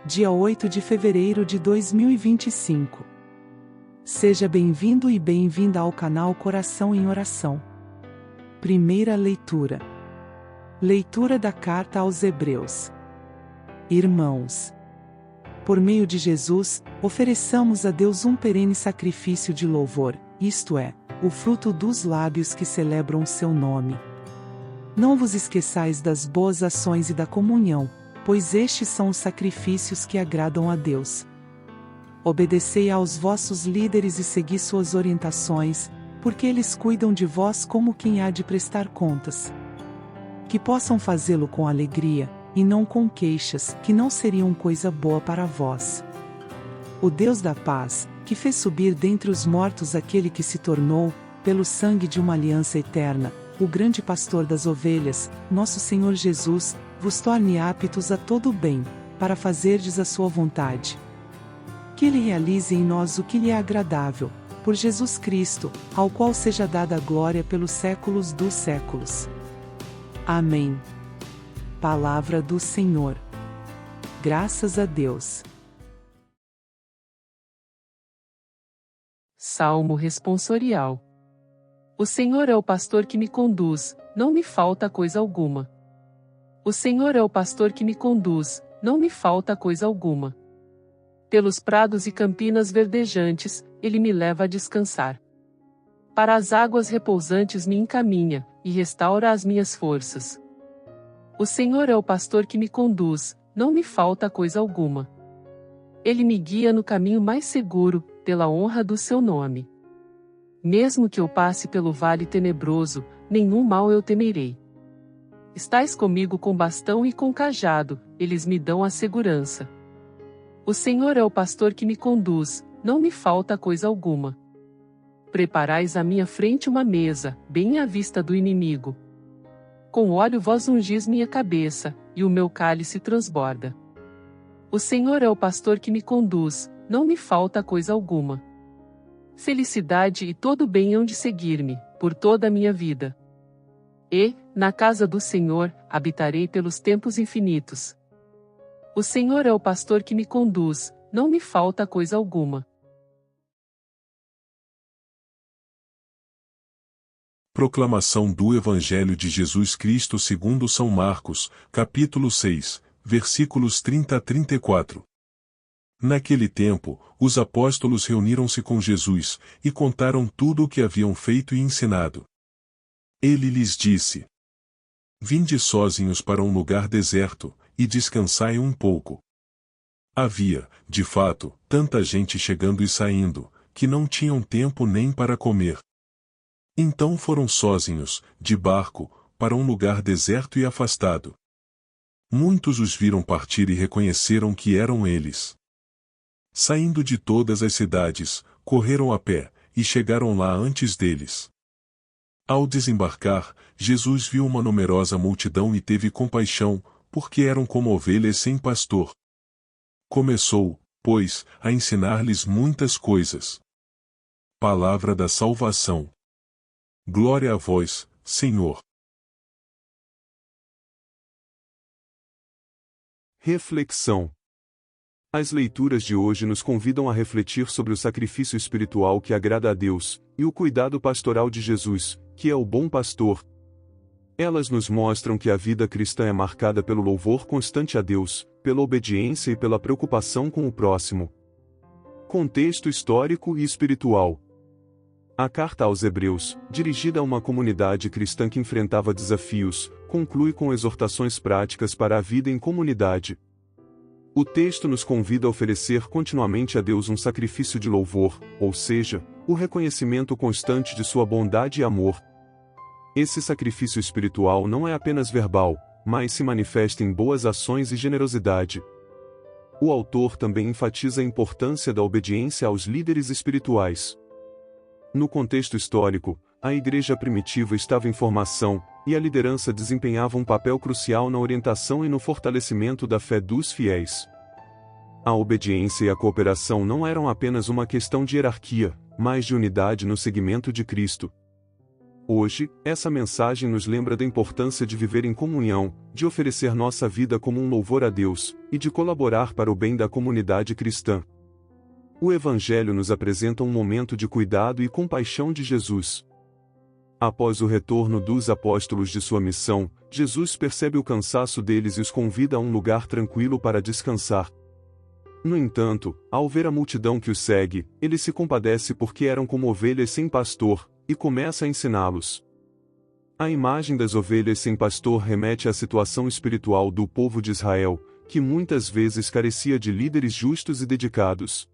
dia 8 de fevereiro de 2025. Seja bem-vindo e bem-vinda ao canal Coração em Oração. Primeira leitura. Leitura da Carta aos Hebreus. Irmãos, por meio de Jesus, ofereçamos a Deus um perene sacrifício de louvor, isto é, o fruto dos lábios que celebram seu nome. Não vos esqueçais das boas ações e da comunhão, pois estes são os sacrifícios que agradam a Deus. Obedecei aos vossos líderes e segui suas orientações, porque eles cuidam de vós como quem há de prestar contas. Que possam fazê-lo com alegria, e não com queixas, que não seriam coisa boa para vós. O Deus da paz, que fez subir dentre os mortos aquele que se tornou, pelo sangue de uma aliança eterna, o grande pastor das ovelhas, nosso Senhor Jesus, vos torne aptos a todo o bem, para fazerdes a sua vontade. Que Ele realize em nós o que lhe é agradável, por Jesus Cristo, ao qual seja dada a glória pelos séculos dos séculos. Amém. Palavra do Senhor. Graças a Deus. Salmo responsorial. O Senhor é o pastor que me conduz, não me falta coisa alguma. O Senhor é o pastor que me conduz, não me falta coisa alguma. Pelos prados e campinas verdejantes, Ele me leva a descansar. Para as águas repousantes me encaminha, e restaura as minhas forças. O Senhor é o pastor que me conduz, não me falta coisa alguma. Ele me guia no caminho mais seguro, pela honra do seu nome. Mesmo que eu passe pelo vale tenebroso, nenhum mal eu temerei. Estais comigo com bastão e com cajado, eles me dão a segurança. O Senhor é o pastor que me conduz, não me falta coisa alguma. Preparais à minha frente uma mesa, bem à vista do inimigo. Com óleo vós ungis minha cabeça, e o meu cálice transborda. O Senhor é o pastor que me conduz, não me falta coisa alguma. Felicidade e todo bem hão de seguir-me, por toda a minha vida. E, na casa do Senhor, habitarei pelos tempos infinitos. O Senhor é o pastor que me conduz, não me falta coisa alguma. Proclamação do Evangelho de Jesus Cristo segundo São Marcos, capítulo 6, versículos 30 a 34. Naquele tempo, os apóstolos reuniram-se com Jesus, e contaram tudo o que haviam feito e ensinado. Ele lhes disse: Vinde sozinhos para um lugar deserto, e descansai um pouco. Havia, de fato, tanta gente chegando e saindo, que não tinham tempo nem para comer. Então foram sozinhos, de barco, para um lugar deserto e afastado. Muitos os viram partir e reconheceram que eram eles. Saindo de todas as cidades, correram a pé, e chegaram lá antes deles. Ao desembarcar, Jesus viu uma numerosa multidão e teve compaixão, porque eram como ovelhas sem pastor. Começou, pois, a ensinar-lhes muitas coisas. Palavra da salvação. Glória a vós, Senhor. Reflexão. As leituras de hoje nos convidam a refletir sobre o sacrifício espiritual que agrada a Deus, e o cuidado pastoral de Jesus, que é o bom pastor. Elas nos mostram que a vida cristã é marcada pelo louvor constante a Deus, pela obediência e pela preocupação com o próximo. Contexto histórico e espiritual. A carta aos Hebreus, dirigida a uma comunidade cristã que enfrentava desafios, conclui com exortações práticas para a vida em comunidade. O texto nos convida a oferecer continuamente a Deus um sacrifício de louvor, ou seja, o reconhecimento constante de sua bondade e amor. Esse sacrifício espiritual não é apenas verbal, mas se manifesta em boas ações e generosidade. O autor também enfatiza a importância da obediência aos líderes espirituais. No contexto histórico, a igreja primitiva estava em formação, e a liderança desempenhava um papel crucial na orientação e no fortalecimento da fé dos fiéis. A obediência e a cooperação não eram apenas uma questão de hierarquia, mas de unidade no seguimento de Cristo. Hoje, essa mensagem nos lembra da importância de viver em comunhão, de oferecer nossa vida como um louvor a Deus, e de colaborar para o bem da comunidade cristã. O Evangelho nos apresenta um momento de cuidado e compaixão de Jesus. Após o retorno dos apóstolos de sua missão, Jesus percebe o cansaço deles e os convida a um lugar tranquilo para descansar. No entanto, ao ver a multidão que os segue, ele se compadece porque eram como ovelhas sem pastor, e começa a ensiná-los. A imagem das ovelhas sem pastor remete à situação espiritual do povo de Israel, que muitas vezes carecia de líderes justos e dedicados.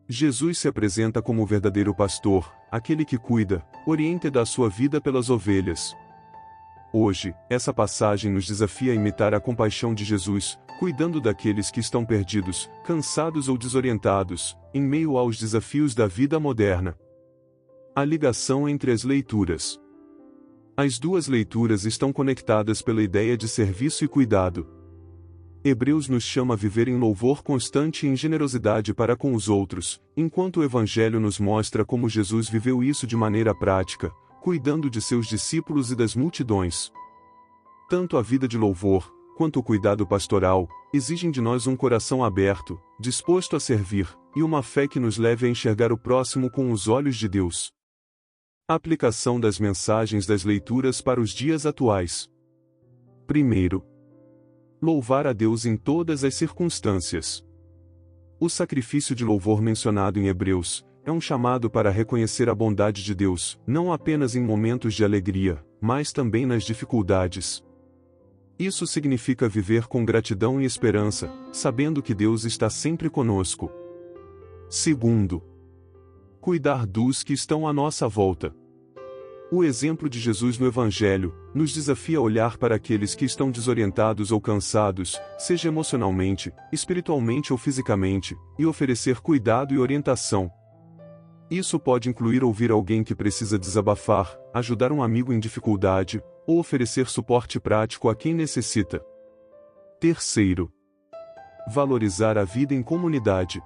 Jesus se apresenta como o verdadeiro pastor, aquele que cuida, orienta e dá sua vida pelas ovelhas. Hoje, essa passagem nos desafia a imitar a compaixão de Jesus, cuidando daqueles que estão perdidos, cansados ou desorientados, em meio aos desafios da vida moderna. A ligação entre as leituras. As duas leituras estão conectadas pela ideia de serviço e cuidado. Hebreus nos chama a viver em louvor constante e em generosidade para com os outros, enquanto o Evangelho nos mostra como Jesus viveu isso de maneira prática, cuidando de seus discípulos e das multidões. Tanto a vida de louvor, quanto o cuidado pastoral, exigem de nós um coração aberto, disposto a servir, e uma fé que nos leve a enxergar o próximo com os olhos de Deus. Aplicação das mensagens das leituras para os dias atuais. Primeiro, louvar a Deus em todas as circunstâncias. O sacrifício de louvor mencionado em Hebreus é um chamado para reconhecer a bondade de Deus, não apenas em momentos de alegria, mas também nas dificuldades. Isso significa viver com gratidão e esperança, sabendo que Deus está sempre conosco. Segundo, cuidar dos que estão à nossa volta. O exemplo de Jesus no Evangelho nos desafia a olhar para aqueles que estão desorientados ou cansados, seja emocionalmente, espiritualmente ou fisicamente, e oferecer cuidado e orientação. Isso pode incluir ouvir alguém que precisa desabafar, ajudar um amigo em dificuldade, ou oferecer suporte prático a quem necessita. Terceiro, valorizar a vida em comunidade.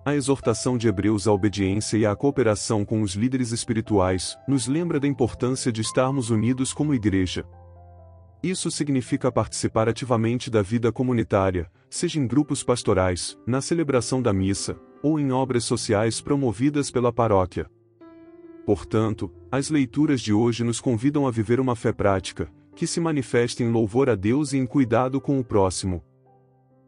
A exortação de Hebreus à obediência e à cooperação com os líderes espirituais nos lembra da importância de estarmos unidos como igreja. Isso significa participar ativamente da vida comunitária, seja em grupos pastorais, na celebração da missa, ou em obras sociais promovidas pela paróquia. Portanto, as leituras de hoje nos convidam a viver uma fé prática, que se manifesta em louvor a Deus e em cuidado com o próximo.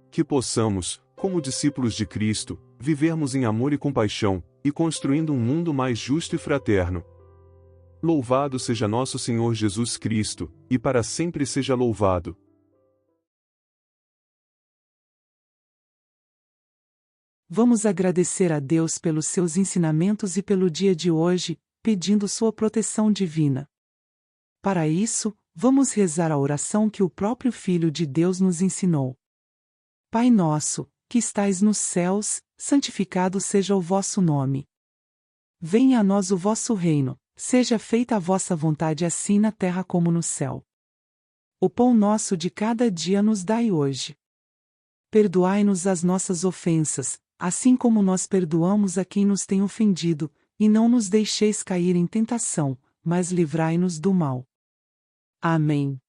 Que possamos, como discípulos de Cristo, vivermos em amor e compaixão, e construindo um mundo mais justo e fraterno. Louvado seja nosso Senhor Jesus Cristo, e para sempre seja louvado. Vamos agradecer a Deus pelos seus ensinamentos e pelo dia de hoje, pedindo sua proteção divina. Para isso, vamos rezar a oração que o próprio Filho de Deus nos ensinou. Pai nosso, que estais nos céus, santificado seja o vosso nome. Venha a nós o vosso reino, seja feita a vossa vontade assim na terra como no céu. O pão nosso de cada dia nos dai hoje. Perdoai-nos as nossas ofensas, assim como nós perdoamos a quem nos tem ofendido, e não nos deixeis cair em tentação, mas livrai-nos do mal. Amém.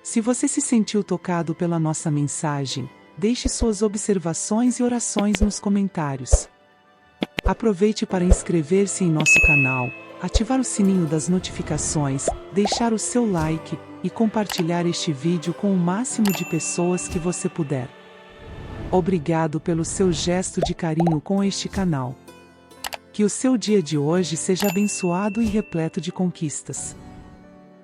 Se você se sentiu tocado pela nossa mensagem, deixe suas observações e orações nos comentários. Aproveite para inscrever-se em nosso canal, ativar o sininho das notificações, deixar o seu like e compartilhar este vídeo com o máximo de pessoas que você puder. Obrigado pelo seu gesto de carinho com este canal. Que o seu dia de hoje seja abençoado e repleto de conquistas.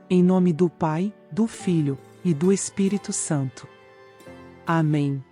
Em nome do Pai, do Filho e do Espírito Santo. Amém.